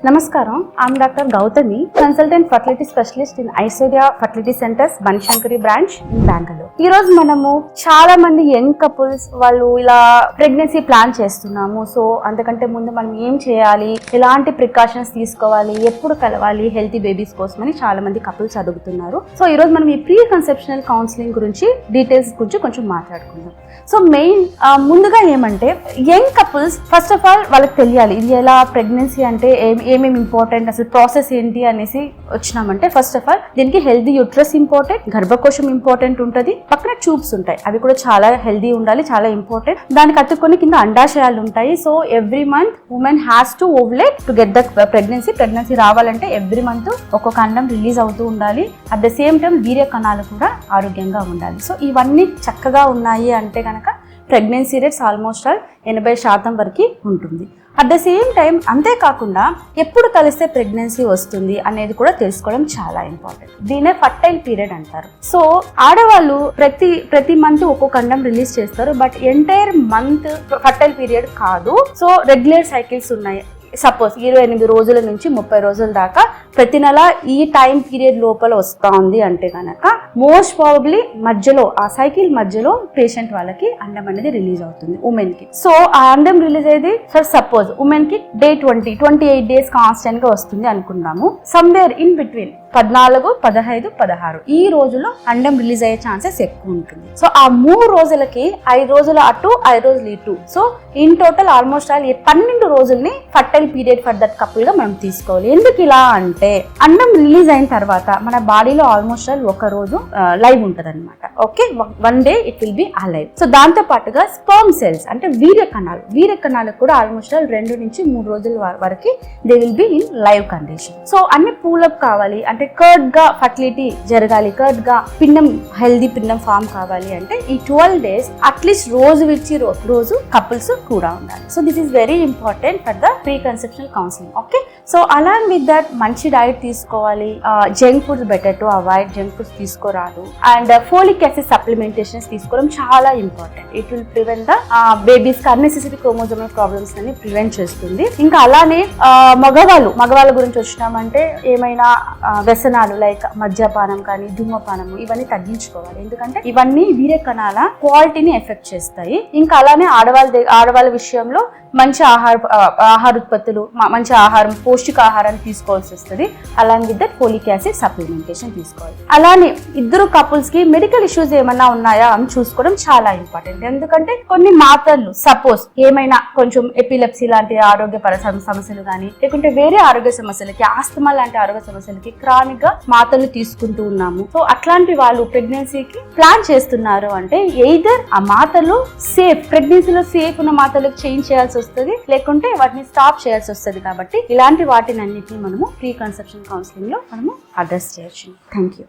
నమస్కారం, I'm doctor Gautami, consultant fertility specialist in Aishwarya fertility centres Banashankari branch in Bengaluru. ఈ రోజు మనము చాలా మంది యంగ్ కపుల్స్ వాళ్ళు ఇలా ప్రెగ్నెన్సీ ప్లాన్ చేస్తున్నాము. సో అంతకంటే ముందు మనం ఏం చేయాలి, ఎలాంటి ప్రికాషన్స్ తీసుకోవాలి, ఎప్పుడు కలవాలి హెల్తీ బేబీస్ కోసం అని చాలా మంది కపుల్స్ అడుగుతున్నారు. సో ఈ రోజు మనం ఈ ప్రీ కన్సెప్షనల్ కౌన్సిలింగ్ గురించి డీటెయిల్స్ గురించి కొంచెం మాట్లాడుకుందాం. సో మెయిన్ ముందుగా ఏమంటే young couples first of all వాళ్ళకి తెలియాలి ఇది ఎలా ప్రెగ్నెన్సీ అంటే ఏమేమి ఇంపార్టెంట్, అసలు ప్రాసెస్ ఏంటి అనేసి వచ్చినామంటే ఫస్ట్ ఆఫ్ ఆల్ దీనికి హెల్దీ యూట్రస్ ఇంపార్టెంట్, గర్భకోశం ఇంపార్టెంట్ ఉంటుంది, పక్కన ట్యూబ్స్ ఉంటాయి అవి కూడా చాలా హెల్దీ ఉండాలి, చాలా ఇంపార్టెంట్. దానికి అతుక్కొని కింద అండాశయాలు ఉంటాయి. So every month women has to ovulate to get the pregnancy రావాలంటే ఎవ్రీ మంత్ ఒక్కొక్క అండం రిలీజ్ అవుతూ ఉండాలి. అట్ ద సేమ్ టైం వీర్య కణాలు కూడా ఆరోగ్యంగా ఉండాలి. సో ఇవన్నీ చక్కగా ఉన్నాయి అంటే కనుక ప్రెగ్నెన్సీ రేట్స్ ఆల్మోస్ట్ 80% వరకు ఉంటుంది. అట్ ద సేమ్ టైం అంతేకాకుండా ఎప్పుడు కలిస్తే ప్రెగ్నెన్సీ వస్తుంది అనేది కూడా తెలుసుకోవడం చాలా ఇంపార్టెంట్. దీనే ఫర్టైల్ పీరియడ్ అంటారు. సో ఆడవాళ్ళు ప్రతి మంత్ ఒక్కొక్క అండం రిలీజ్ చేస్తారు, but entire month fertile period కాదు. సో రెగ్యులర్ సైకిల్స్ ఉన్నాయి. సపోజ్ 28 రోజుల నుంచి 30 రోజుల దాకా ప్రతి నెల ఈ టైం పీరియడ్ లోపల వస్తా ఉంది అంటే కనుక మోస్ట్ ప్రాబబ్లీ మధ్యలో ఆ సైకిల్ మధ్యలో పేషెంట్ వాళ్ళకి అండం అనేది రిలీజ్ అవుతుంది ఉమెన్ కి. సో ఆ అండం రిలీజ్ అయ్యేది ఫర్ సపోజ్ ఉమెన్ కి డే 28 డేస్ కాన్స్టెంట్ గా వస్తుంది అనుకున్నాము. సమ్వేర్ ఇన్ బిట్వీన్ 14, 15, 16 ఈ రోజుల్లో అండం రిలీజ్ అయ్యే ఛాన్సెస్ ఎక్కువ ఉంటుంది. సో ఆ 3 రోజులకి 5 రోజుల అటు 5 రోజులు ఇటు, సో ఇన్ టోటల్ ఆల్మోస్ట్ 12 రోజుల్ని fertile period for that couple గా మనం తీసుకోవాలి. ఎందుకు ఇలా అంటే అండం రిలీజ్ అయిన తర్వాత మన బాడీలో ఆల్మోస్ట్ ఒక రోజు లైవ్ ఉంటది అనమాట. Okay, 1 day it will be alive. So దాంతో పాటుగా స్పర్మ్ సెల్స్ అంటే వీర్య కణాలు కూడా ఆల్మోస్ట్ 2 నుంచి 3 రోజుల వరకు they will be in live condition. So అన్ని పూలప్ కావాలి అంటే కర్డ్ గా ఫర్టిలిటీ జరగాలి, కర్డ్ గా పిండం హెల్దీ పిండం ఫామ్ కావాలి అంటే ఈ 12 డేస్ అట్లీస్ట్ రోజు విడిచి రోజు కపుల్స్ కూడా ఉండాలి. So this is very important for the pre conceptional counselling. Okay, so along with that మంచి డైట్ తీసుకోవాలి. Junk foods better to avoid, junk foods తీసుకోరాదు. అండ్ ఫోలిక్ యాసిడ్ సప్లిమెంటేషన్స్ తీసుకోవడం చాలా important. It will prevent the babies కి unnecessary chromosomal problems అని prevent చేస్తుంది. ఇంకా అలానే మగవాళ్ళ గురించి వచ్చినామంటే ఏమైనా వ్యసనాలు లైక్ మద్యపానం కానీ ధూమపానము ఇవన్నీ తగ్గించుకోవాలి. ఎందుకంటే ఇవన్నీ వీర్య కణాల క్వాలిటీని ఎఫెక్ట్ చేస్తాయి. ఇంకా అలానే ఆడవాళ్ళ విషయంలో మంచి ఆహార ఉత్పత్తులు, మంచి ఆహారం, పౌష్టిక ఆహారాన్ని తీసుకోవాల్సి వస్తుంది. Along with that folic acid supplementation తీసుకోవాలి. అలానే ఇద్దరు కపుల్స్ కి మెడికల్ ఇష్యూస్ ఏమన్నా ఉన్నాయా అని చూసుకోవడం చాలా ఇంపార్టెంట్. ఎందుకంటే కొన్ని మాత్రలు సపోజ్ ఏమైనా కొంచెం ఎపిలెప్సీ లాంటి ఆరోగ్య సమస్యలు కానీ లేకుంటే వేరే ఆరోగ్య సమస్యలకి, ఆస్తమా లాంటి ఆరోగ్య సమస్యలకి క్రానిక్ గా మాత్రలు తీసుకుంటూ ఉన్నాము. సో అట్లాంటి వాళ్ళు ప్రెగ్నెన్సీకి ప్లాన్ చేస్తున్నారు అంటే ఎయిదర్ ఆ మాత్రలు సేఫ్, ప్రెగ్నెన్సీలో సేఫ్ ఉన్న మాత్రలకు చేంజ్ చేయాల్సి వస్తుంది, లేకుంటే వాటిని స్టాప్ చేయాల్సి వస్తుంది. కాబట్టి ఇలాంటి వాటిని అన్నిటిని మనము ప్రీ కన్సెప్షన్ కౌన్సిలింగ్ లో మనము అడ్రస్ చేయొచ్చు. Thank you.